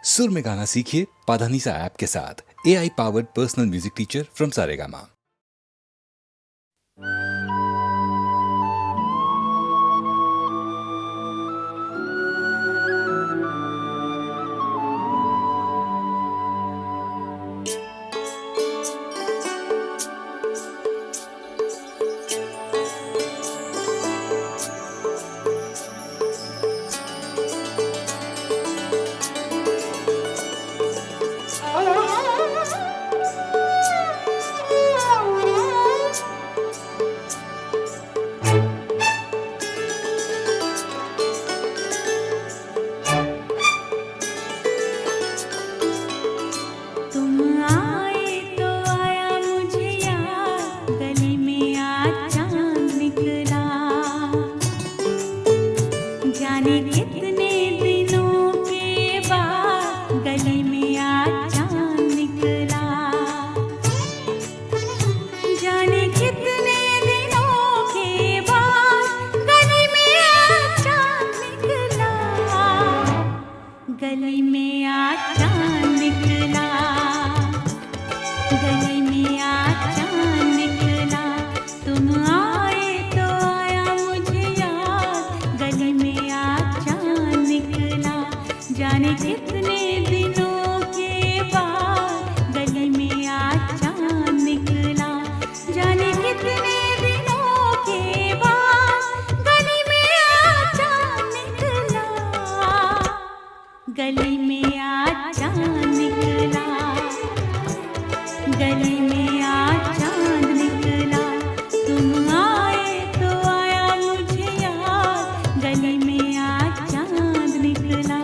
सुर में गाना सीखिए पाधानीसा ऐप के साथ। AI powered personal music teacher from Saregama. गली में आज चांद निकला, गली में आज चांद निकला। तुम आए तो आया मुझे याद, गली में आज चांद निकला। जाने कितने दिनों के बाद गली में आज चांद निकला। जाने कितने दिनों के बाद गली में आज चांद निकला। गली में आज चांद निकला, गली में आज चांद निकला। तुम आए तो आया मुझे याद, गली में आज चांद निकला।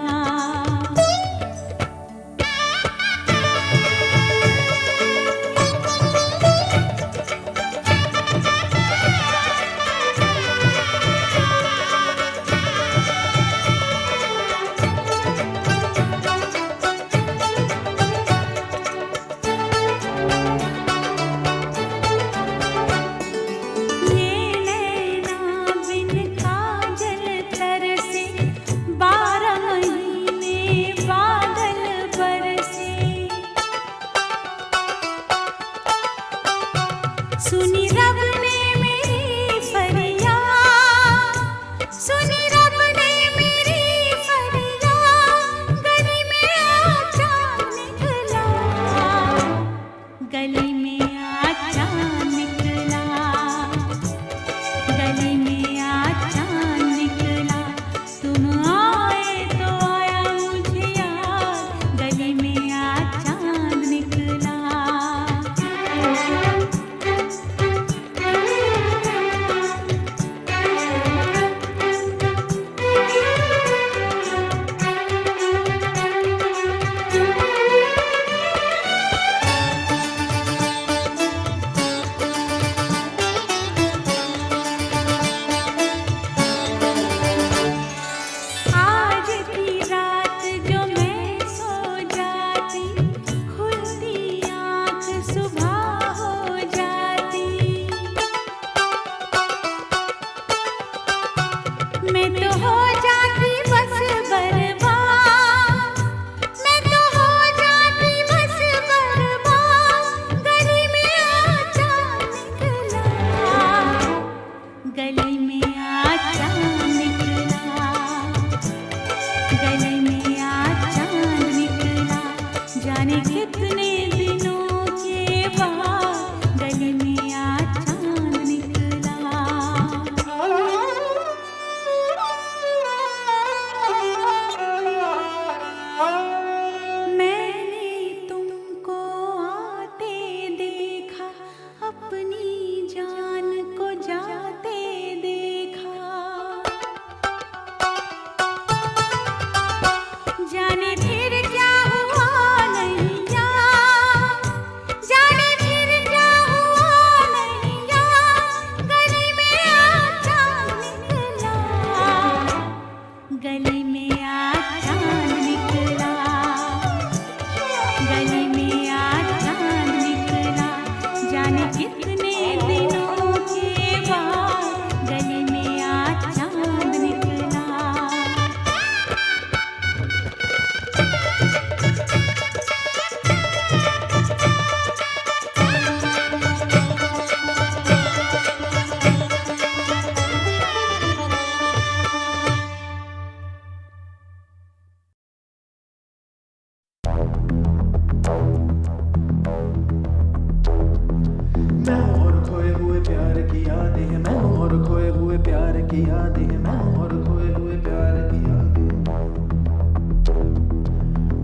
की यादें हैं मैं और खोए हुए प्यार की यादें।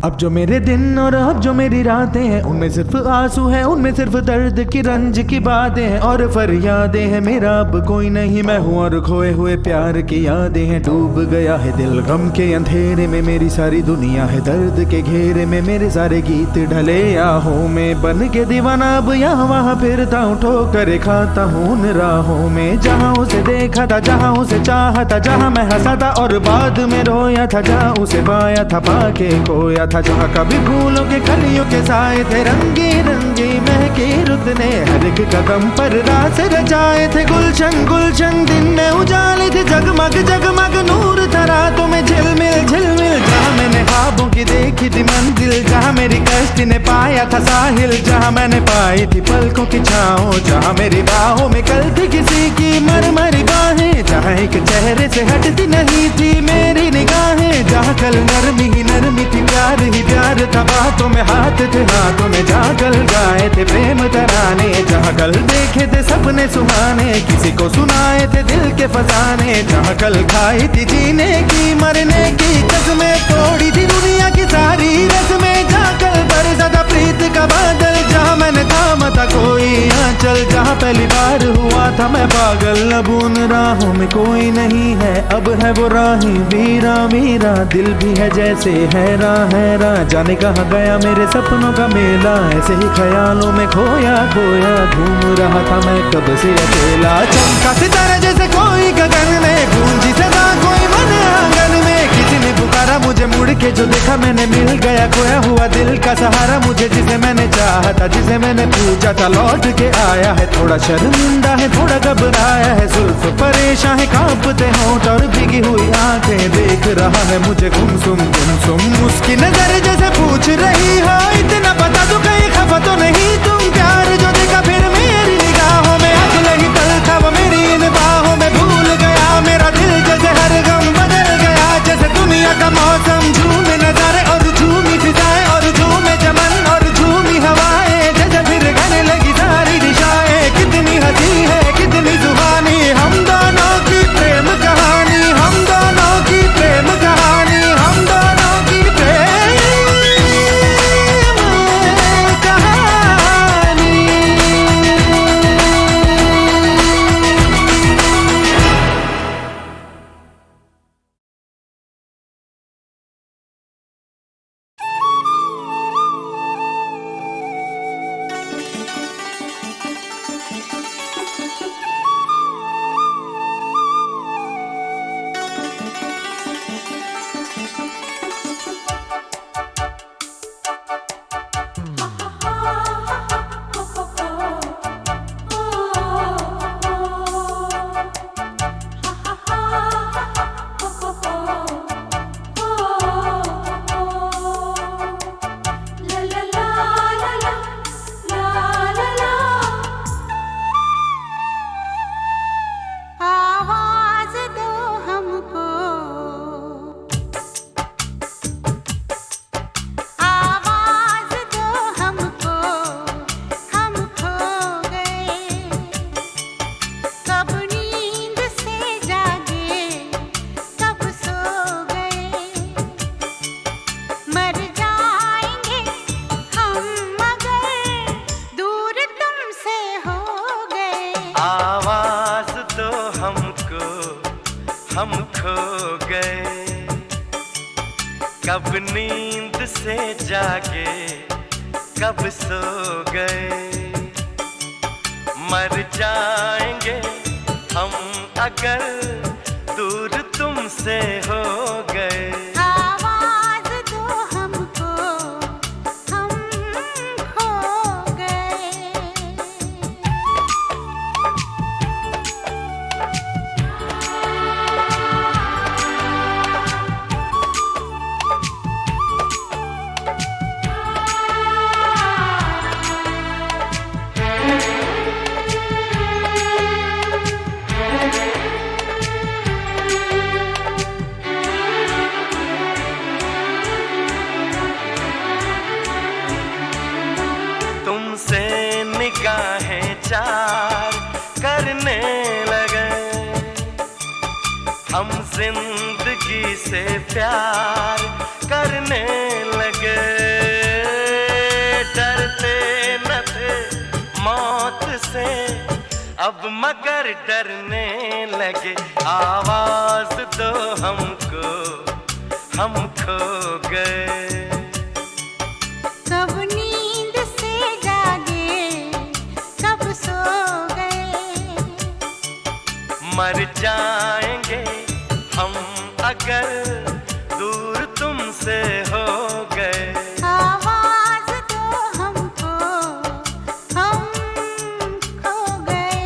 अब जो मेरे दिन और अब जो मेरी रातें हैं उनमें सिर्फ आंसू है, उनमें सिर्फ दर्द की रंज की बातें हैं और फरियादें हैं। मेरा अब कोई नहीं मैं हूँ और खोए हुए प्यार की यादें हैं। डूब गया है दिल गम के अंधेरे में, मेरी सारी दुनिया है दर्द के घेरे में। मेरे सारे गीत ढले आहों में, बन के दीवाना अब यहाँ वहाँ फिरता हूँ, ठोकर खाता हूँ उन राहों में। जहाँ उसे देखा था, जहाँ उसे चाहा था, जहाँ मैं हंसा था और बाद में रोया था, जहाँ उसे पाया था पाके खोया था, जहाँ कभी फूलों के कलियों के साए थे, रंगी रंगी महकी रुत ने हर एक कदम पर रास रचाए थे। गुलशन गुलशन दिन में उजाले थे, जगमग जगमग नूर था रातों में झिलमिल झिलमिल। जहाँ मैंने ख्वाबों की देखी थी मंजिल, जहाँ मेरी कश्ती ने पाया था साहिल, जहाँ मैंने पाई थी पलकों की छाँव, जहाँ मेरी बाहों में कल थी किसी की मरमरी बाहें, जहाँ एक चेहरे से हटती नहीं थी मेरी निगाहें, जहाँ कल नरमी ही नरमी थी प्यार ही प्यार था, बातों में हाथ थे हाथों में, जहाँ कल गाए थे प्रेम तराने, जहाँ कल देखे थे सपने सुहाने, किसी को सुनाए थे दिल के फसाने, जहाँ कल खाई थी जीने की मरने की कसमें, तोड़ी थी दुनिया की सारी रस्में, जहाँ कल बरसा था प्रीत का बादल, जहाँ मैंने थामा था कोई आंचल, जहाँ पहली बार हुआ था मैं पागल। अब उन राहों में कोई नहीं है, अब है वो राहें वीरा वीरा, दिल भी है जैसे हैरान हैरान, जाने कहाँ गया मेरे सपनों का मेला, ऐसे ही ख्यालों में खोया खोया घूम रहा था मैं कब से अकेला। चमका सितारा जैसे कोई गगन में, गूंजी सदा कोई मन आंगन में, किसी ने पुकारा मुझे मुड़ के जो देखा मैंने, मिल गया खोया हुआ दिल का सहारा मुझे, जिसे मैंने चाहा था जिसे मैंने पूछा था लौट के आया है। थोड़ा शर्मिंदा है थोड़ा घबराया है, जुल्फ परेशान है कांपते होंठ और भीगी हुई आंखें, देख रहा है मुझे गुमसुम उसकी नजर जैसे पूछ रही हो इतना बता दो कहीं खफा तो नहीं तुम। प्यार जो देखा फिर मेरी निगाहों में, अगले ही पल था वो मेरी इन बाहों में, भूल गया मेरा दिल जैसे हर गम बदल गया, जैसे दुनिया का मौसम झूमे नजारे और झूमी फिजाएं और झूमे चमन और झूमी हवाएं, जैसे फिर गाने लगी सारी दिशाएं। कितनी हंसी है कितनी जुबानी, हम दोनों की प्रेम कहानी, हम दोनों की प्रेम कहानी, हम दोनों की प्रेम कहानी। आवाज़ दो हमको, आवाज़ दो हमको, हम खो गए, कब नींद से जागे, कब सो गए, मर जाएंगे हम मगर दूर तुमसे हो गए। आवाज दो हमको हम खो गए, कब नींद से जागे कब सो गए, मर जाएंगे हम अगर दूर तुमसे हो गए। आवाज़ दो हमको, हम खो गए। से प्यार करने लगे। डरते न थे मौत से अब मगर डरने लगे। आवाज दो हमको, हम खो गए। कब नींद से जागे, कब सो गए। मर जाएंगे हम अगर दूर तुमसे हो गए। आवाज दो हमको, हम खो गए।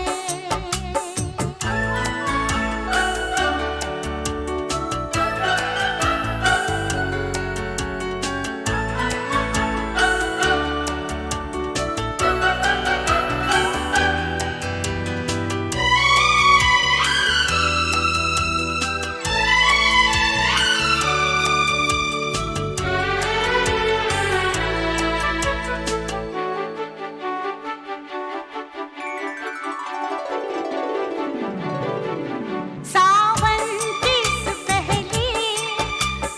सावन की इस पहली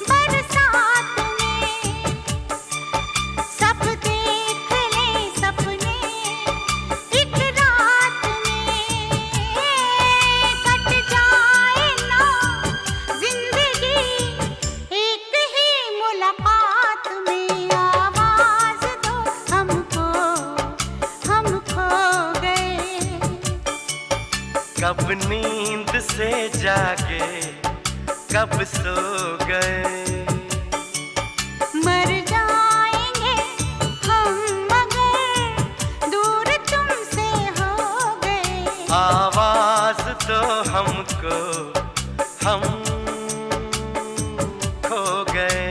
बरसात में सब देख ले सपने एक रात में। कट जाए ना जिंदगी एक ही मुलाकात में। आवाज दो हमको, हम खो गए। कब नींद से जागे, कब सो गए। मर जाएंगे हम मगर दूर तुमसे हो गए। आवाज दो हमको, हम खो गए।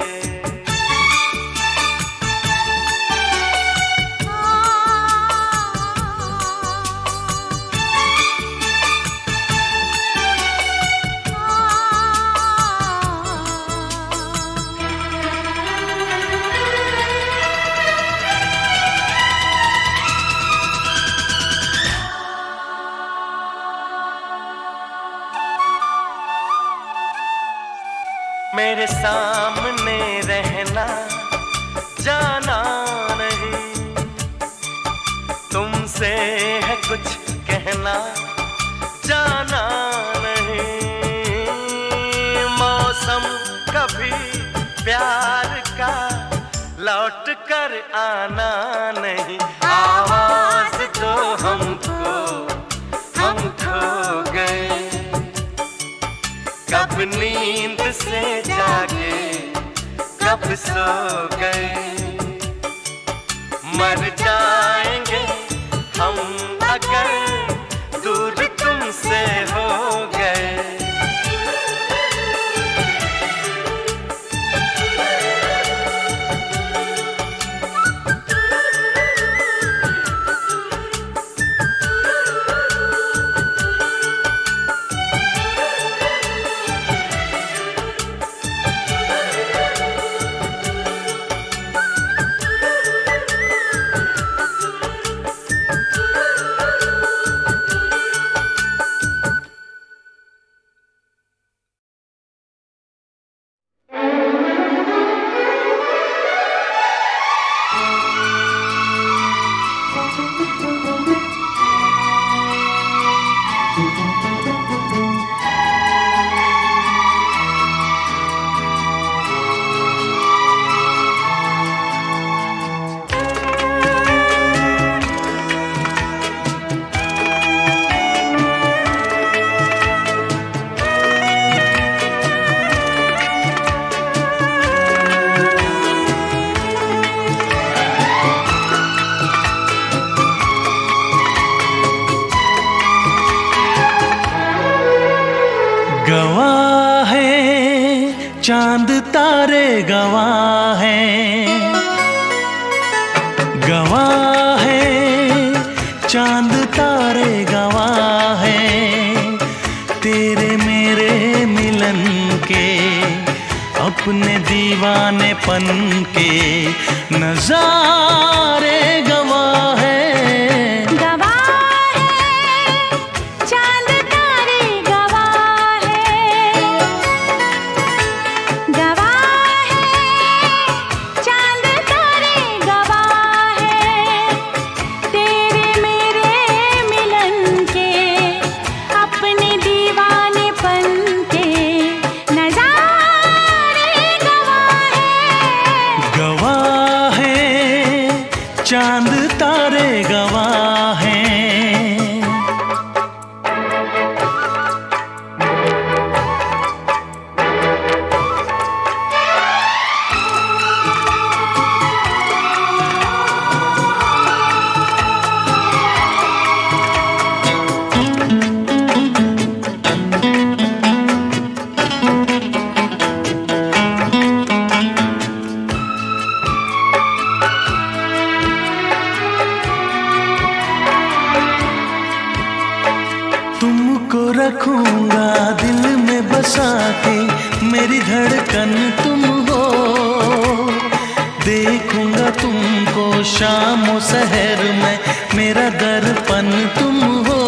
मेरे सामने रहना, जाना नहीं। तुमसे है कुछ कहना, जाना नहीं। मौसम कभी प्यार का लौट कर आना नहीं। आवाज दो हमको, हम खो गए। कब नींद से जागे, कब सो गए। मर जाएंगे हम अगर दूर तुमसे हो गए। गवाह है चांद तारे, गवाह है, गवाह है चांद तारे, गवाह है तेरे मेरे मिलन के, अपने दीवानेपन के नजारे गवाह है। चांद तारे गवाह हैं। तुमको रखूंगा दिल में बसा के, मेरी धड़कन तुम हो। देखूंगा तुमको शाम और सहर में, मेरा दर्पण तुम हो।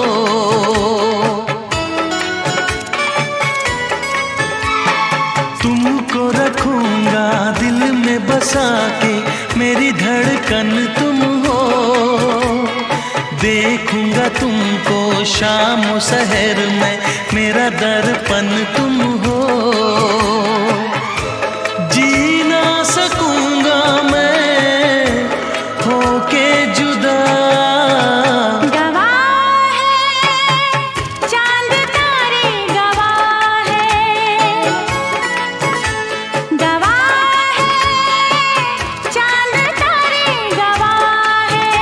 तुमको रखूंगा दिल में बसा के, मेरी धड़कन तुम हो। देखूंगा तुमको शाम और सहर में, मेरा दर्पण तुम हो। जी ना सकूंगा मैं होके जुदा। गवाह है चांद तारे गवाह है, गवाह है चांद तारे गवाह है।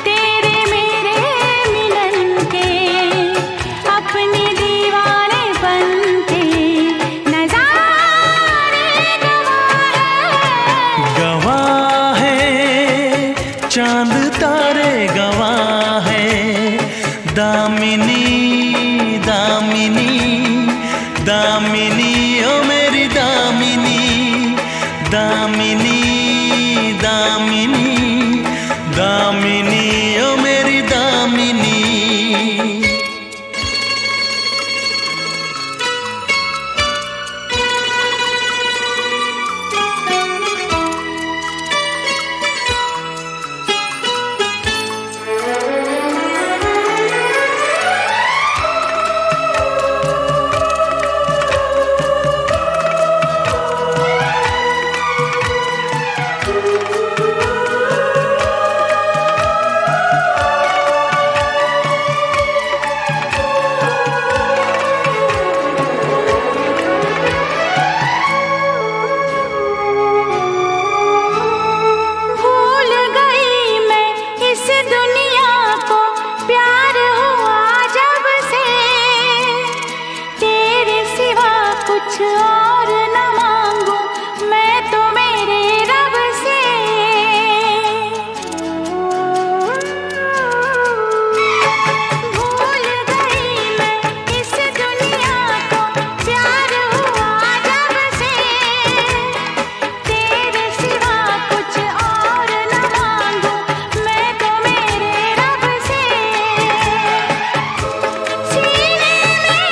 तेरे मेरे मिलन के अपने दीवानेपन के नजारे गवाह है चांद तारे गवाह है। दामिनी दामिनी दामिनी ओ मेरी दामिनी, दामिनी दामिनी दामिनी ओ मेरी दामिनी। भूल गई मैं इस दुनिया को, प्यार हुआ जब से। तेरे सिवा कुछ और न मांगू मैं तो मेरे रब से। भूल गई मैं इस दुनिया को, प्यार हुआ जब से। तेरे सिवा कुछ और न मांगू मैं तो मेरे रब से। सीने में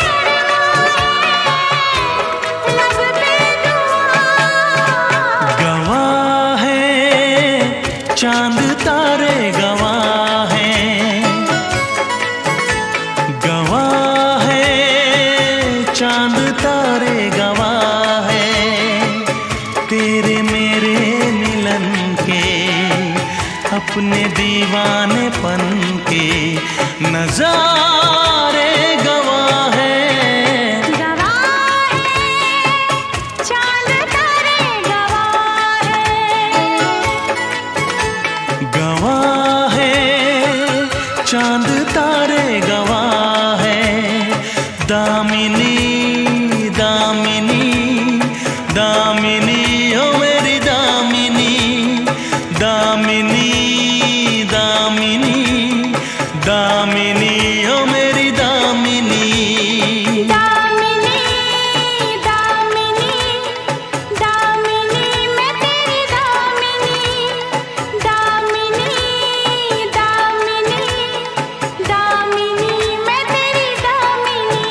लब पे दुआ। गवाह है चांद तारे गवाह हैं। गवाह है चांद तारे गवाह है। तेरे मेरे मिलन के अपने दीवानेपन के नजारे गवाह है। गवाह है चांद तारे गवाह है, गवाह है चांद तारे गवाह है। दामिनी दामिनी दामिनी ओ मेरी दामिनी, दामिनी दामिनी दामिनी ओ मेरी दामिनी। दामिनी दामिनी दामिनी मैं तेरी दामिनी, दामिनी दामिनी दामिनी मैं तेरी दामिनी।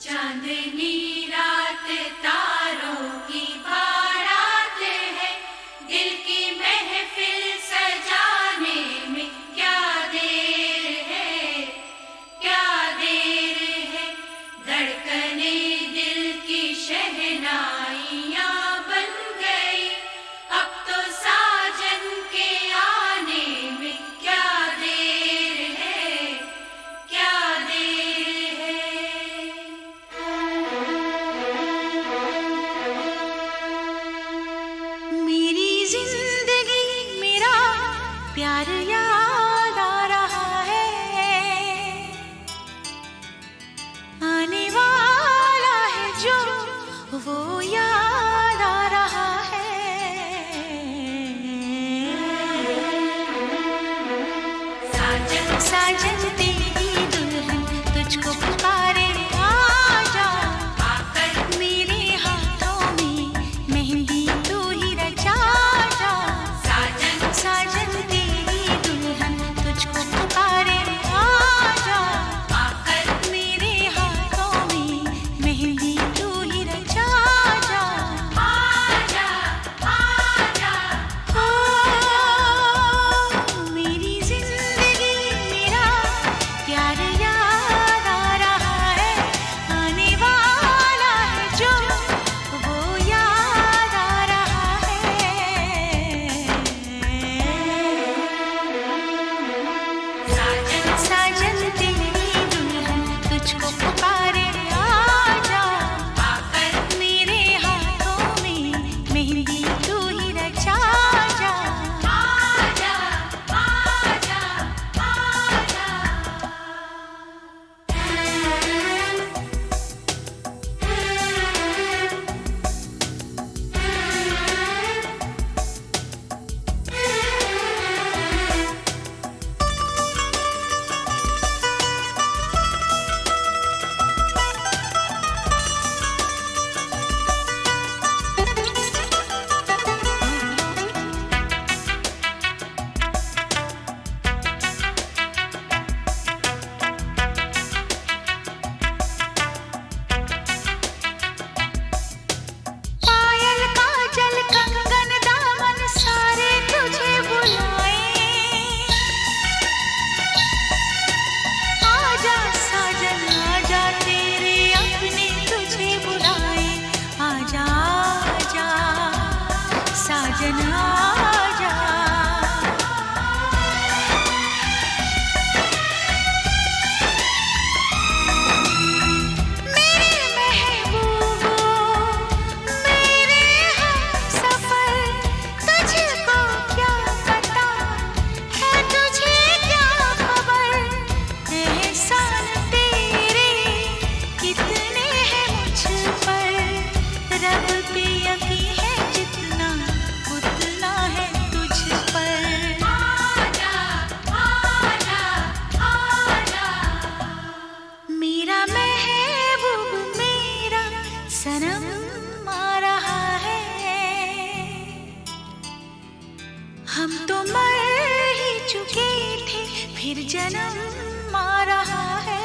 चांदनी रात तारों की बारात है, दिल की साजन आजा। मेरे महबूबो मेरे हमसफर, तुझको क्या पता है, तुझे क्या खबर, एहसान तेरे कितने हैं मुझ पर, रब पे यकीन है जितना उतना है तुझ पर। आजा आजा आजा, मेरा महबूब मेरा सनम आ रहा है, हम तो मर ही चुके थे फिर जन्म आ रहा है।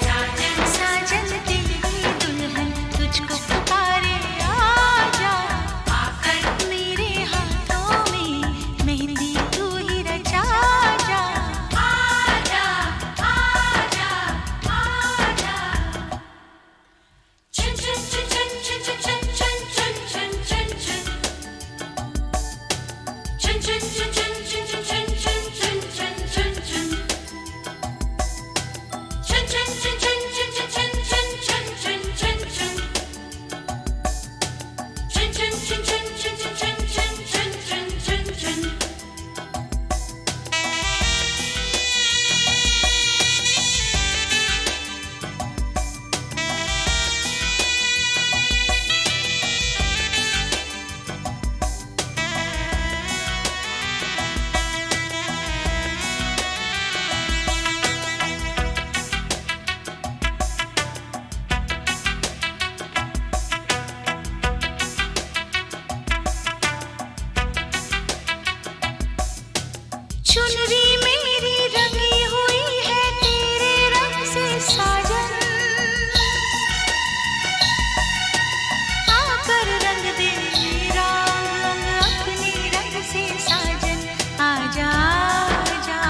साजन साजन तेरी दुल्हन तुझको पुकारे, आजा आकर मेरे हाथों में मेहंदी तू ही रचा जा। आजा आजा आजा, चुन चुन चुन चुन चुन चुन चुन चुन चुन चुन चुन, चुन चुन चुन चुन चुन चुन चुन चुन चुन चुन चुन, चुन चुन चुन चुन चुन चुन चुन चुन चुन चुन चुन, चुन चुन चुन चुन चुन चुन चुन चुन चुन चुन। चुनरी मेरी रंगी हुई है तेरे रंग से साजन, आकर रंग दे मेरा अंग अपने रंग से साजन। आजा आजा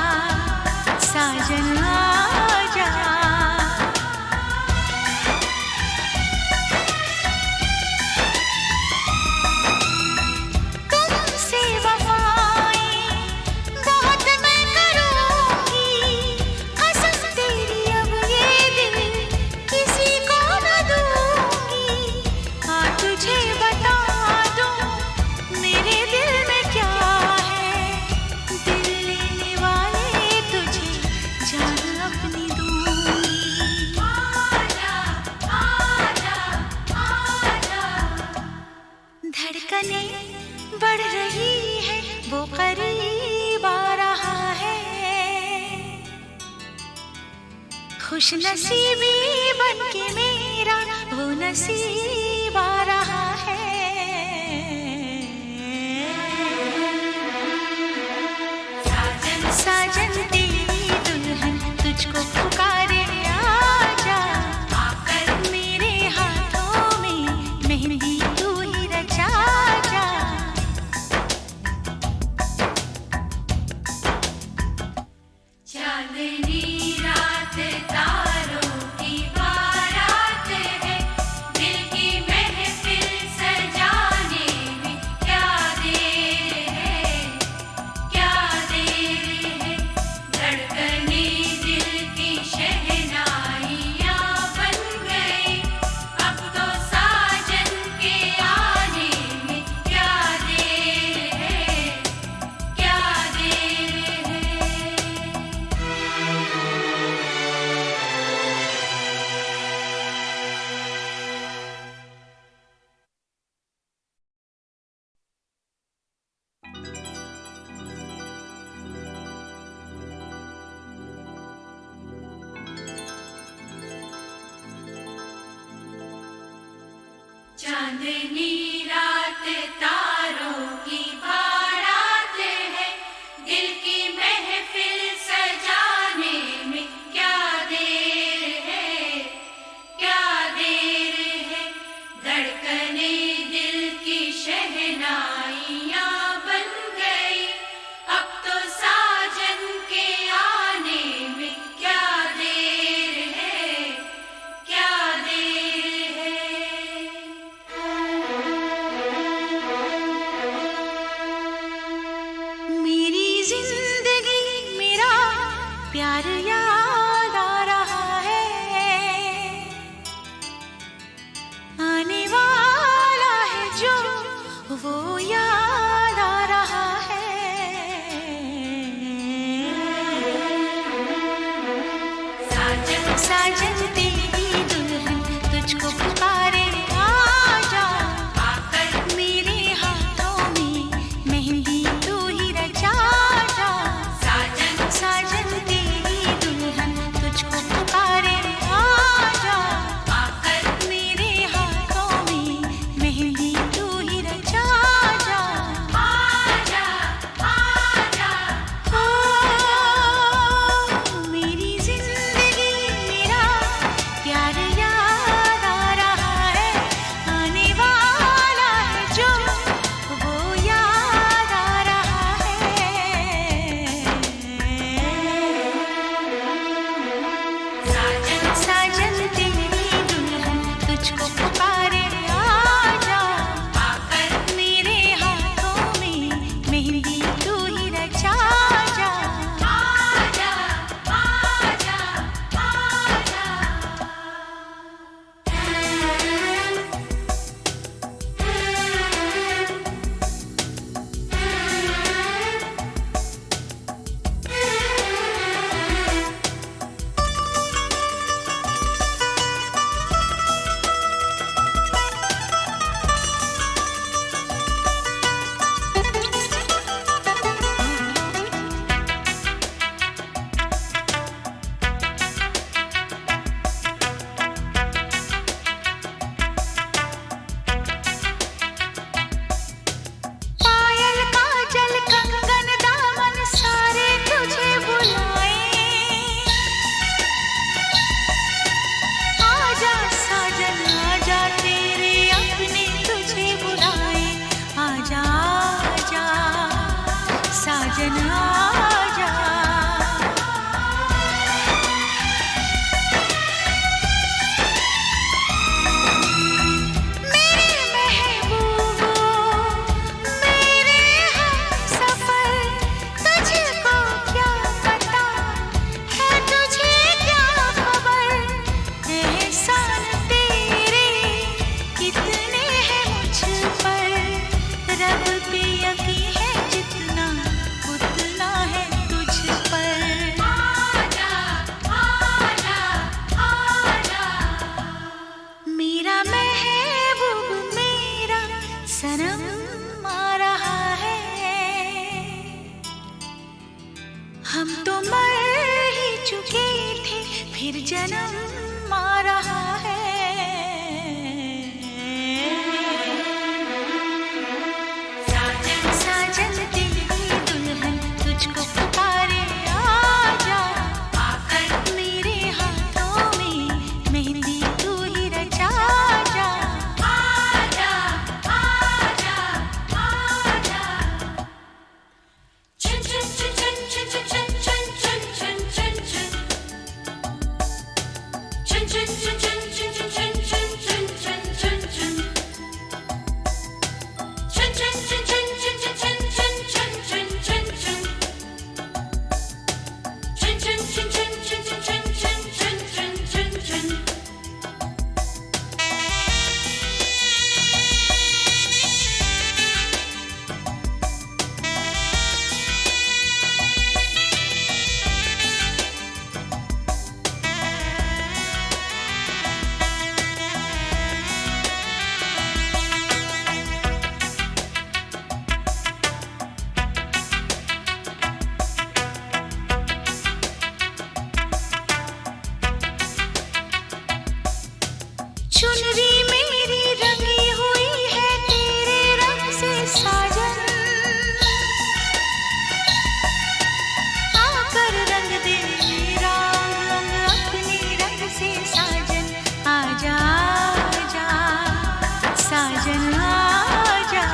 साजन आजा, तुमसे वफाएं बहुत मैं करूंगी, कसम तेरी अब ये दिल किसी को न दूंगी। आ तुझे बता दूं मेरे दिल में क्या है, दिल लेने वाले तुझे जान अपनी दूंगी। आजा आजा आजा, धड़कने बढ़ रही है वो करीब आ रहा है, खुश नसीबी बन के मेरा वो नसीब आ रहा है। साजन साजन तेरी दुल्हन तुझको पुकारे, आजा आकर मेरे हाथों में मेहंदी तू ही रचा जा। चांदनी रात तारों की बारात है, दिल की महफिल सजाने में क्या देर है, क्या देर है, धड़कने दिल की शहनाइयाँ बन गई, अब तो साजन के आने में क्या देर है, क्या देर है। चांदनी रात तारों की बारात है, दिल की महफिल सजाने में क्या देर है, क्या देर है, धड़कने दिल की शहनाइयाँ बन गई, अब तो साजन के आने में क्या देर है, क्या देर है। तुझको पुकारे आजा, आकर मेरे हाथों में मेहंदी तू ही रचा जा। आजा आजा आजा। पायल काजल कंगन दामन सारे तुझे बुलाए, आजा साजन आजा तेरे अपने तुझे बुलाए, आजा आजा साजन आजा। मेरे महबूबो मेरे हमसफर, तुझको क्या पता है तुझे क्या खबर, एहसान तेरे कितने हैं मुझ पर, रब पे यकीन है जितना उतना है तुझ पर। आजा आजा आजा। मेरा महबूब मेरा सनम आ रहा है, हम तो मर ही चुके थे फिर जन्म आ रहा है। साजन साजन तेरी दुल्हन तुझको पुकारे आजा, आकर मेरे हाथों में मेहंदी तू ही रचा जा। आजा आजा आजा। चुन चुन चुन चुन चुन चुन चुन चुन चुन चुन चुन। चुन चुन चुन चुन चुन चुन चुन चुन चुन चुन चुन। चुन चुन चुन चुन चुन चुन चुन चुन चुन चुन चुन। चुन चुन चुन चुन चुन चुन चुन चुन चुन चुन। चुनरी मेरी रंगी हुई है तेरे रंग से साजन, आकर रंग दे मेरा रंग अपने रंग से साजन, आजा आजा साजन आजा।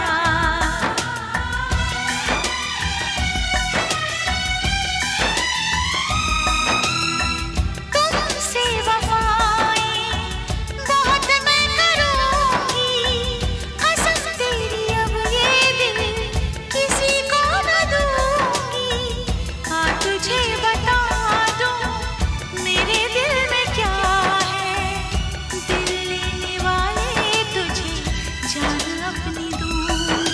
तुमसे वफाएं बहुत मैं करूंगी, कसम तेरी अब ये दिल किसी को न दूंगी। आ तुझे बता दूं मेरे दिल में क्या है, दिल लेने वाले तुझे जान अपनी दूंगी।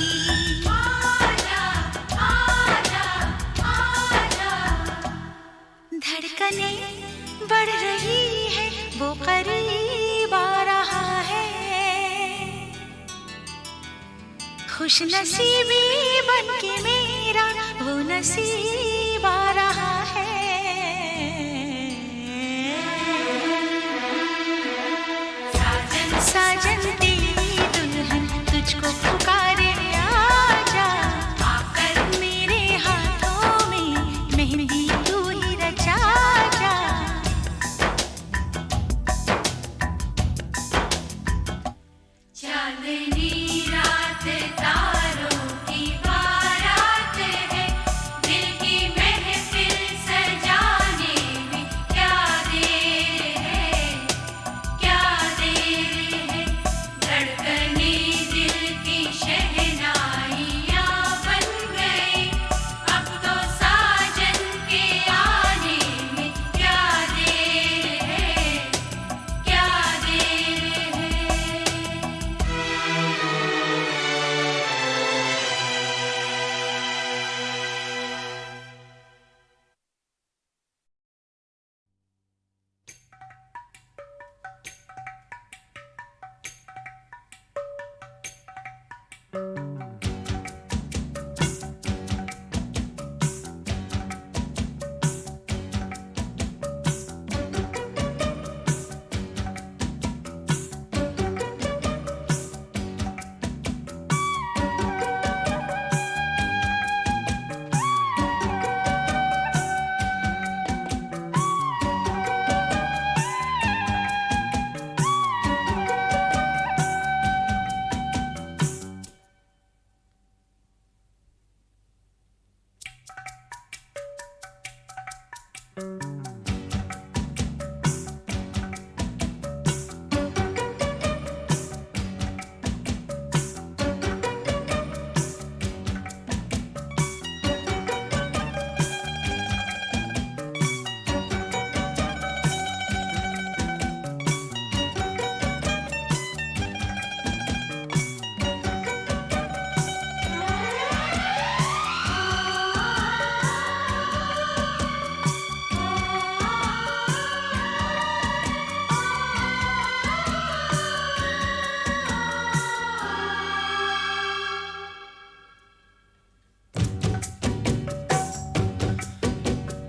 आजा आजा आजा। धड़कने बढ़ रही है वो करीब आ रहा है, खुश नसीबी बन के मेरा वो नसीब आ रहा है। साजन साजन तेरी दुल्हन तुझको पुकारे आजा, आकर मेरे हाथों में मेहंदी तू ही रचा जा। चांदनी रात तारों की बारात है, दिल की महफिल सजाने में क्या देर है, क्या देर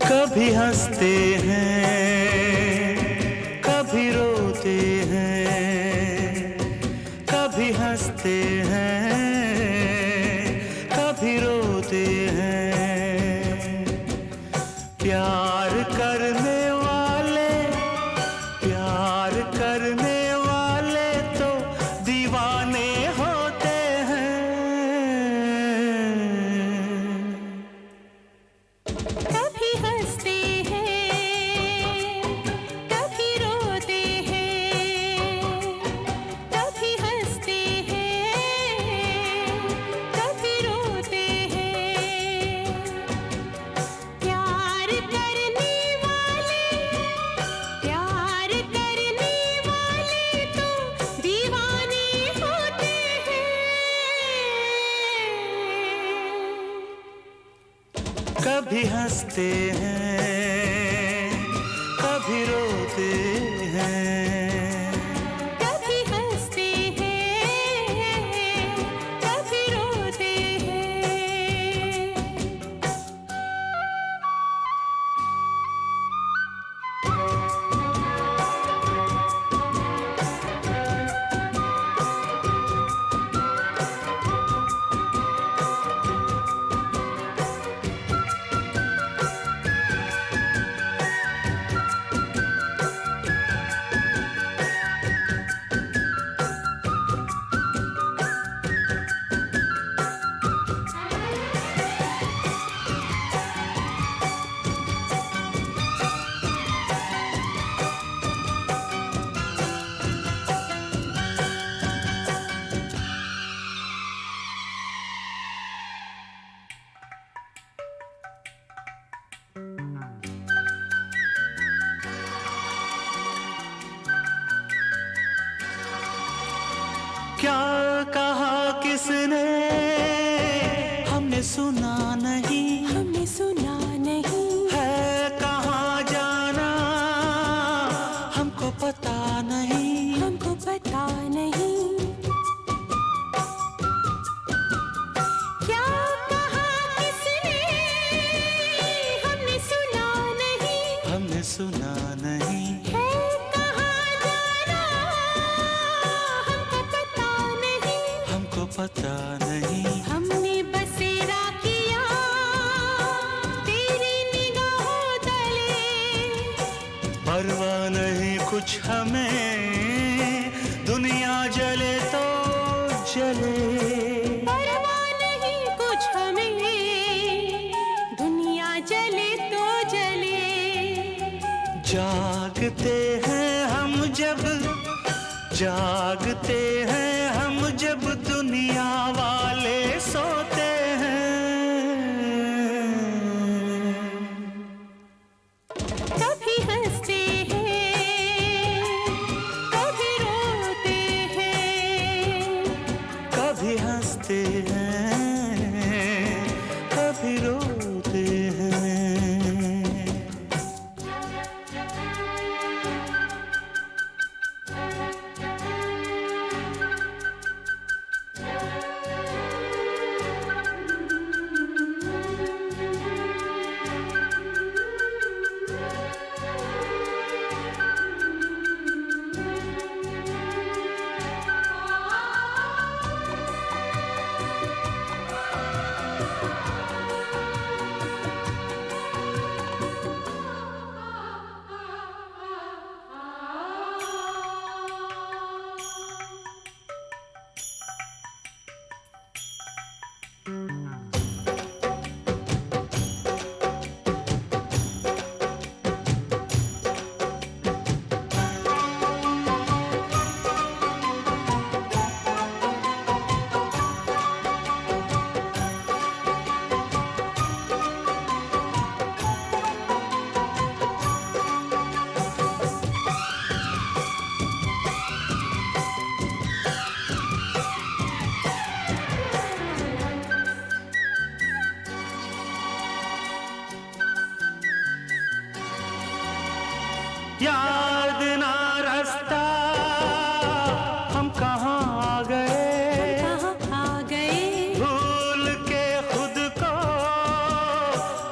कभी हंसते हैं, कभी रोते हैं, कभी हंसते हैं, कभी रोते हैं। प्यार करने वाले, प्यार करने वाले तो दीवाने होते हैं। कभी हंसते हैं, कभी रोते हैं, कभी हंसते हैं, कभी रोते हैं। प्यार करने वाले, प्यार करने वाले तो दीवाने होते हैं। कभी हंसते हैं, कभी रोते हैं। कभी हंसते हैं, कभी रोते हैं। क्या कहा किसने हमने सुना नहीं, हमने सुना नहीं, है कहाँ जाना हमको पता नहीं। हमको पता नहीं। क्या कहा किसने हमने सुना नहीं, हमने सुना नहीं। है कहाँ जाना हमको पता नहीं। हमको पता नहीं। हमने बसेरा किया तेरी निगाहों तले, परवाह नहीं कुछ हमें, दुनिया जले तो जले। परवाह नहीं कुछ हमें, दुनिया जले तो जले। जागते हैं हम जब, जागते हैं हम जब दुनिया वाले सोते हैं। कभी हंसते हैं, कभी रोते हैं। कभी हंसते हैं, कभी रोते हैं। याद ना रास्ता हम कहाँ आ गए, कहाँ आ गए, भूल के खुद को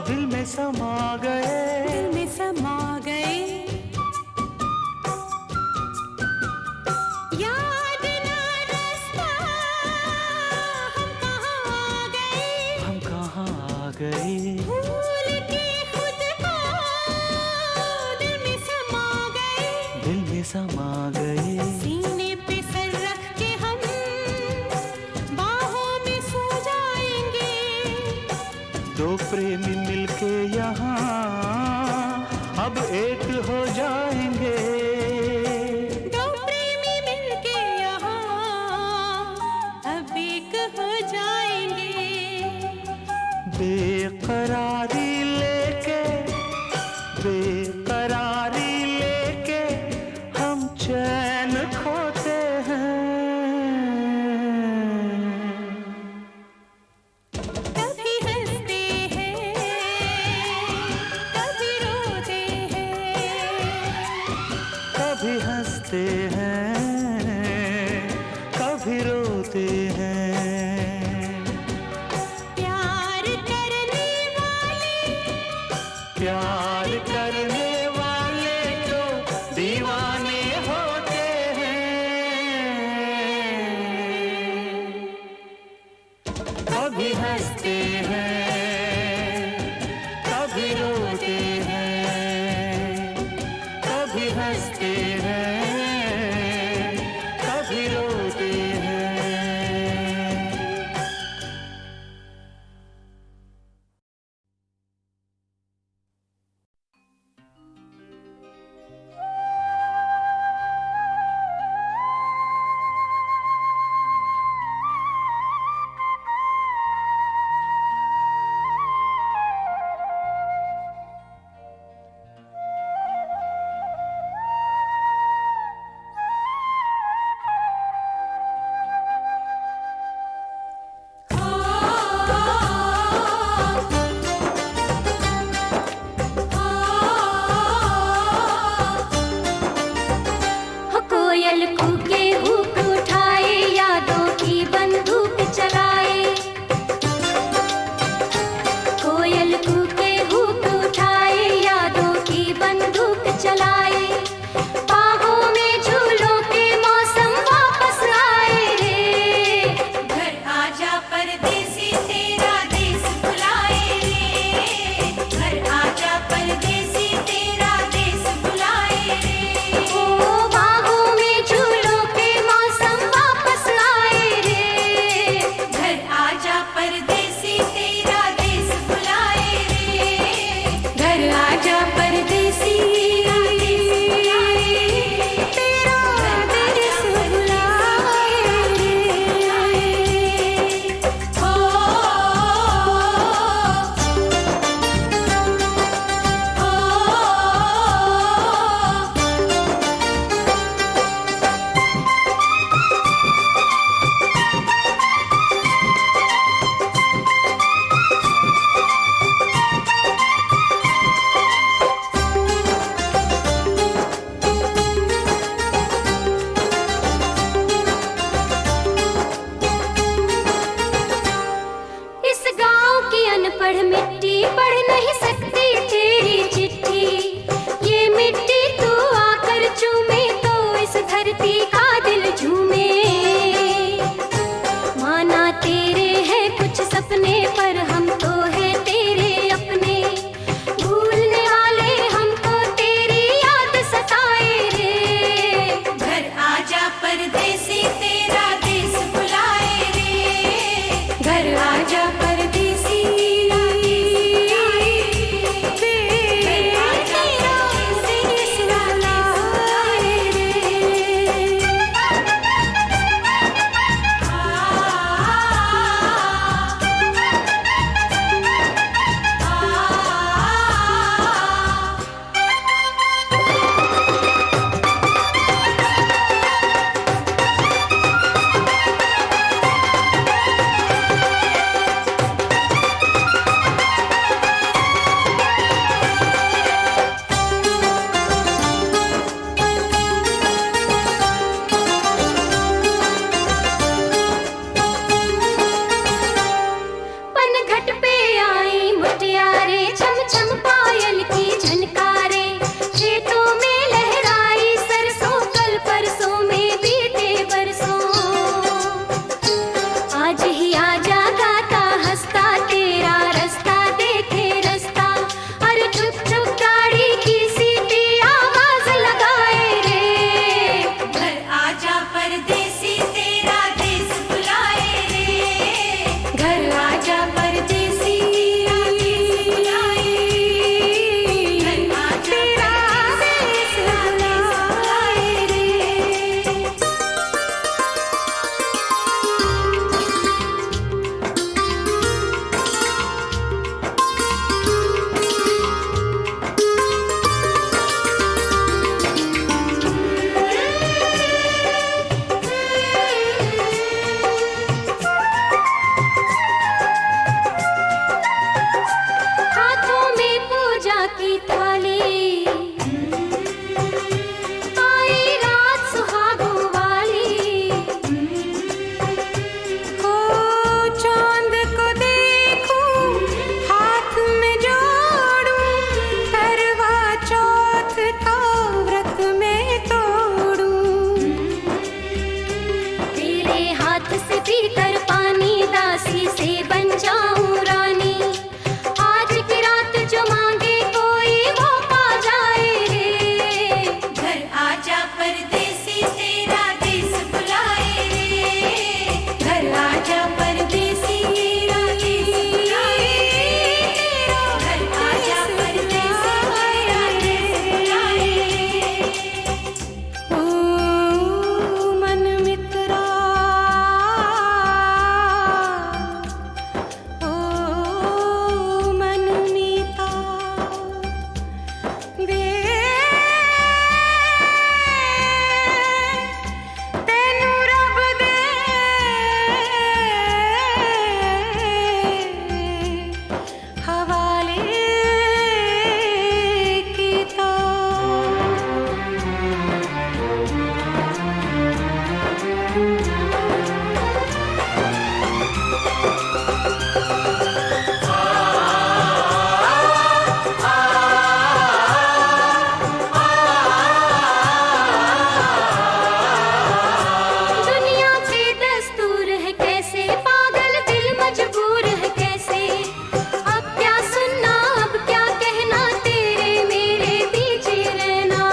दिल में समा गए, दिल में समा गए। याद ना रास्ता हम कहाँ आ गए, हम कहाँ आ गए, भूल के खुद को दिल में समा गए, दिल में समा गए। सीने पे सर रख के हम बाहों में सो जाएंगे, दो प्रेमी मिलके यहाँ अब एक हो जाएंगे, दो प्रेमी मिलके यहाँ अब एक हो जाएंगे। बेकरारी लेके, बेकरारी लेके हम चैन खोते हैं, कभी हंसते हैं, कभी रोते हैं, कभी हंसते हैं, कभी रोते हैं। प्यार करने वाले, प्यार करने वाले जो दीवाने होते हैं, कभी हंसते हैं, कभी रोते हैं, कभी हंसते हैं, कभी रोते हैं। हाथ से पीकर पानी दासी से बन जाऊं रानी। आज की रात जो मांगे कोई वो पा जाए रे। घर आजा परदेसी तेरा देश बुलाए रे। घर आजा परदेसी तेरा देश बुलाए रे। घर आजा परदेसी तेरा देश बुलाए रे। ओ मन मित्रा, ओ मन मीता, वे तेनू रब दे हवाले कीता। दुनिया पे दस्तूर है कैसे, पागल दिल मजबूर है कैसे। अब क्या सुनना अब क्या कहना, तेरे मेरे बीच रहना।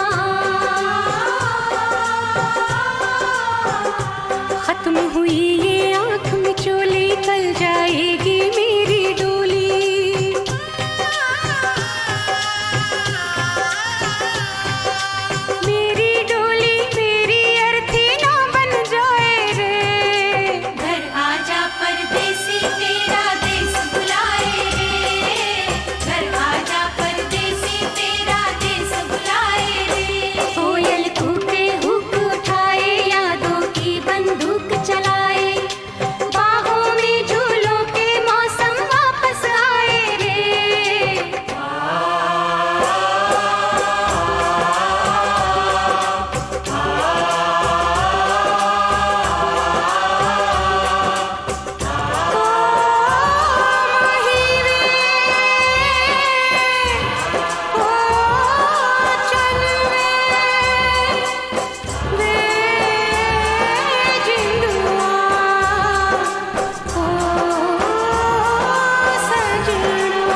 खत्म हुई ये आँख में चोली, कल जाएगी मेरी डोली। मेरी डोली मेरी अर्थी ना बन जाए रे। घर आजा परदेसी तेरा देश बुलाए रे। घर आजा परदेसी तेरा देश बुलाए रे। कोयल कूके हुक उठाए, यादों की बंदूक चलाए। बाहों में झूलों के मौसम वापस आए रे। ओ माही वे, ओ चल वे जिंदुआ, ओ सजना।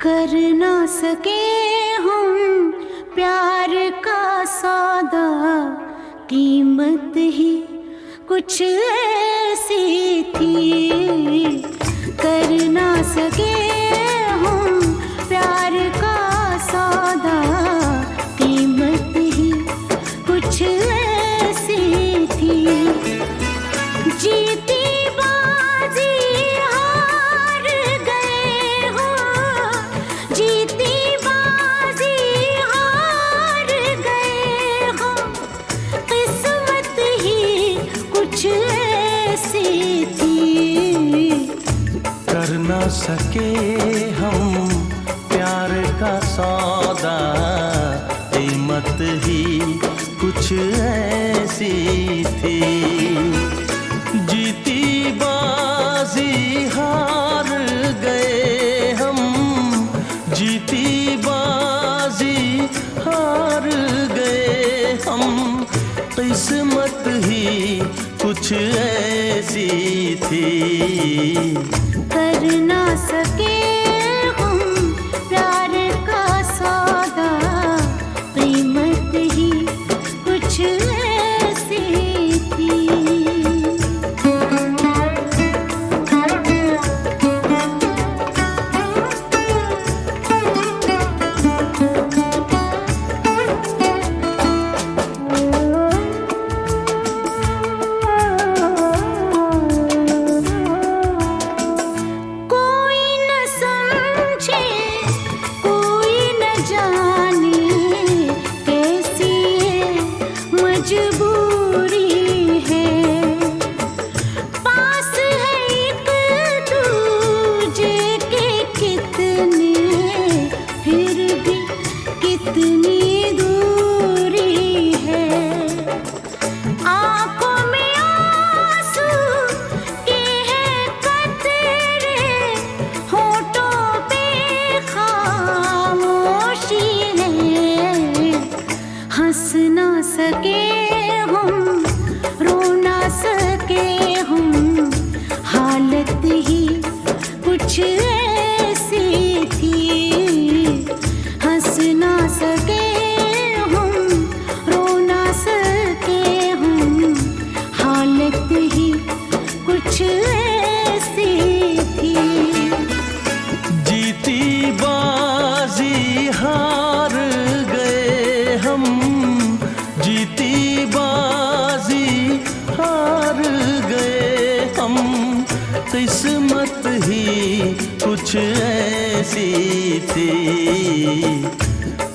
कर ना सके हम प्यार का सौदा, कीमत ही कुछ ऐसी थी। कर ना सके हम प्यार का सौदा, कीमत ही कुछ ऐसी थी। जीती बाजी हार गए हो, जीती बाजी हार गए हो। किस्मत ही कुछ ऐसी थी। कर न सके हम प्यार का सौदा, कीमत ही कुछ ऐसी थी। जीती बाजी हार गए हम, जीती बाजी हार गए हम। किस्मत ही कुछ ऐसी थी। कर ना सके हम प्यार का सौदा, कीमत ही कुछ ऐसी थी। किस्मत ही कुछ ऐसी थी,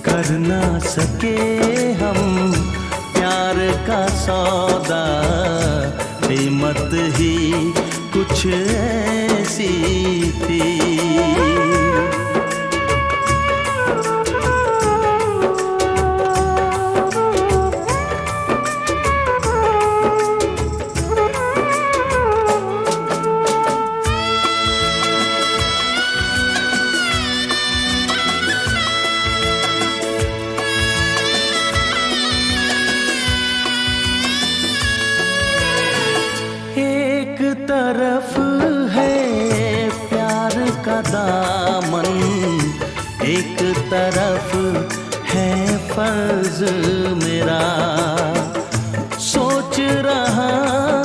कर ना सके हम प्यार का सौदा, कीमत ही कुछ ऐसी थी। एक तरफ है प्यार का दामन, एक तरफ है फर्ज मेरा, सोच रहा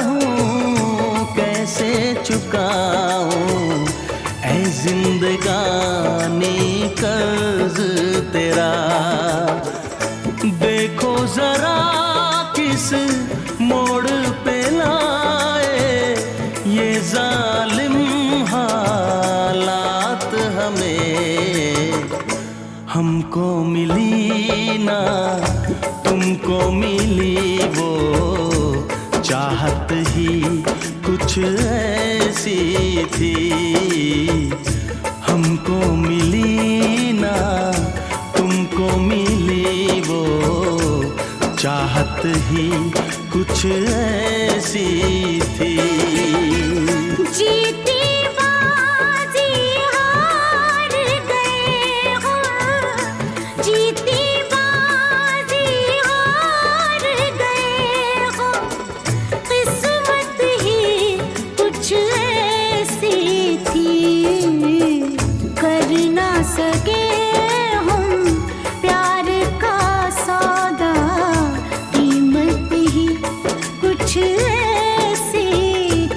हूँ कैसे चुकाऊं ऐ जिंदगानी कर्ज तेरा। देखो जरा किस मोड़ पे लाए ये जालिम हालात हमें, हमको मिली ना तुमको मिली वो चाहत ही कुछ ऐसी थी, हमको मिली ना तुमको मिली वो चाहत ही कुछ ऐसी थी। जीती बाजी हार गए हो, जीती बाजी हार गए हो, किस्मत ही कुछ ऐसी थी, कर ना सके हम प्यार का सौदा, कीमत ही कुछ ऐसी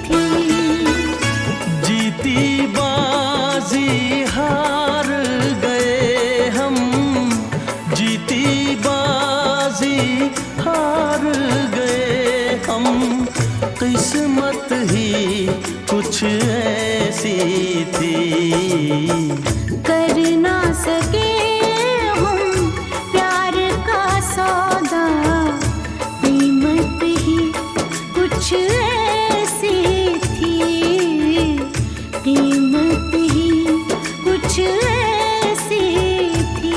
थी। जीती बाजी हार गए हम, जीती बाजी हार गए हम, किस्मत ही कुछ ऐसी थी, कर ना सके हम प्यार का सौदा, कीमत ही कुछ ऐसी थी, कीमत ही कुछ ऐसी थी।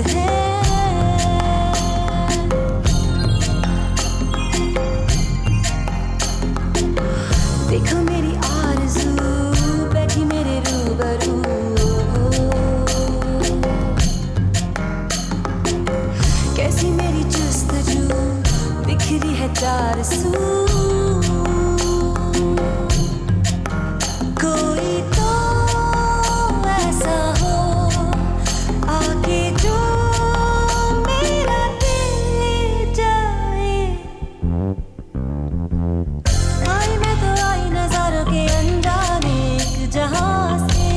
है। देखो मेरी आरज़ू बैठी मेरे रूबरू, कैसी मेरी जुस्तजू बिखरी है चार सू। कोई तो ऐसा हो आके जो मेरा दिल ले जाए। आई मैं तो आई नजारों के अनजाने एक जहां से,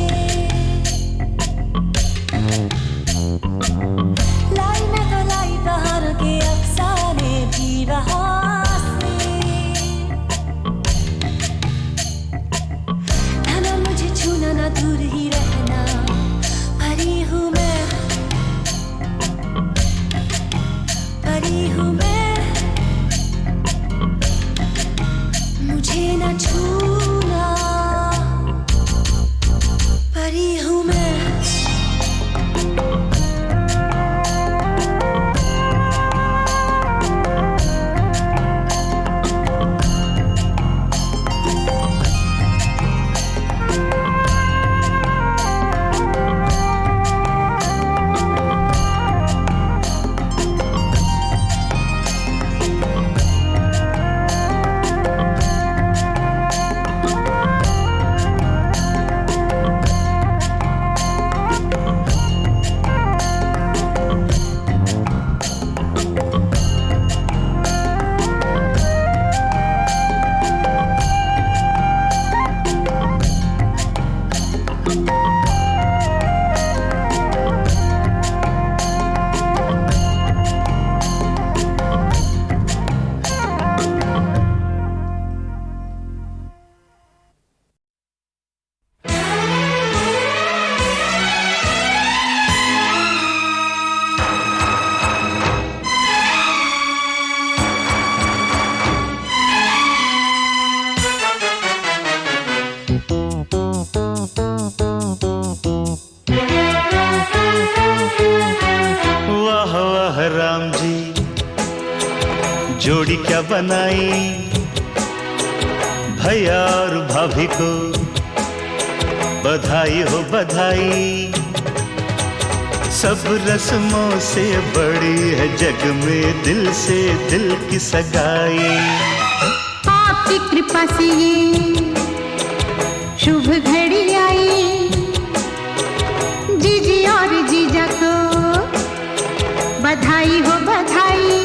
लाई मैं तो लाई बहारों के अफसाने भी वहां से। ना मुझे छूना ना दूर ही रहना, परी हूँ मैं, परी हूँ मैं, मुझे ना छूना, परी हूँ मैं। वाह वाह राम जी, जोड़ी क्या बनाई भैया और भाभी को, बधाई हो बधाई। सब रस्मों से बड़ी है जग में दिल से दिल की सगाई। आपकी कृपा से ये शुभ घड़ी आई, जीजी और जीजा को बधाई हो बधाई।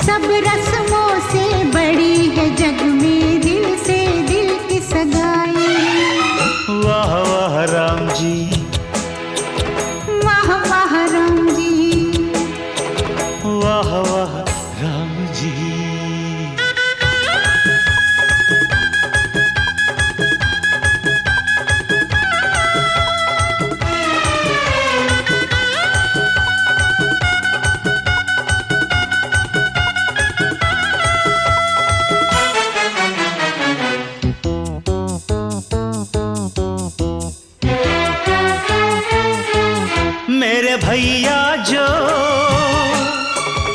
सब रस्मों से बड़ी है जग में दिल से दिल की सगाई। वाह वाह राम जी, वाह वाह राम जी, वाह वाह राम जी। मेरे भैया जो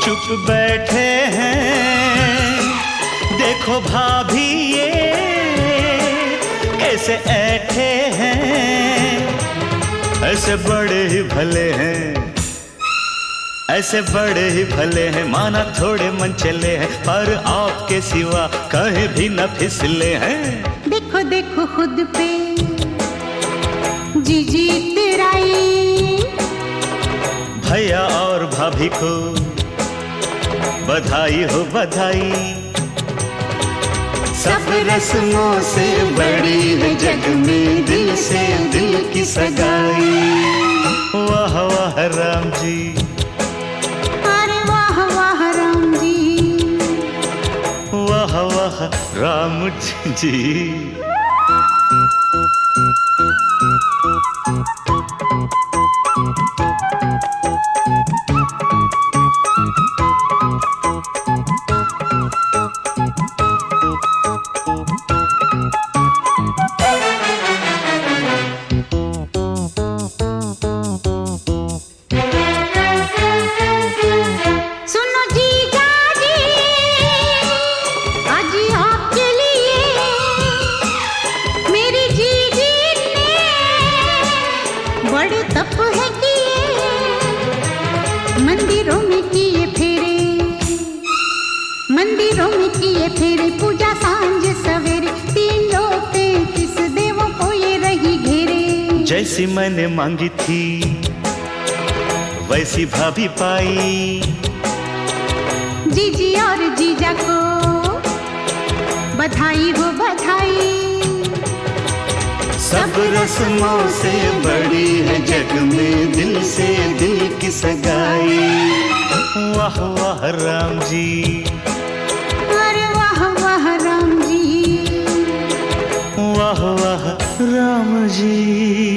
चुप बैठे हैं, देखो भाभी ये कैसे ऐठे हैं। ऐसे बड़े ही भले हैं, ऐसे बड़े ही भले हैं, माना थोड़े मन चले हैं, पर आपके सिवा कहीं भी न फिसले हैं। देखो देखो खुद पे जीजी तेराई, भैया और भाभी को बधाई हो बधाई। सब रस्मों से बड़ी है जग में दिल से दिल की सगाई। वाह वाह राम जी, अरे वाह वाह राम जी, वाह वाह राम जी। जैसी मैंने मांगी थी वैसी भाभी पाई। जीजी और जीजा को बधाई हो बधाई। सब रस्मों से बड़ी है जग में दिल से दिल की सगाई। वाह वाह राम जी, अरे वाह वाह राम जी, वाह वाह राम जी।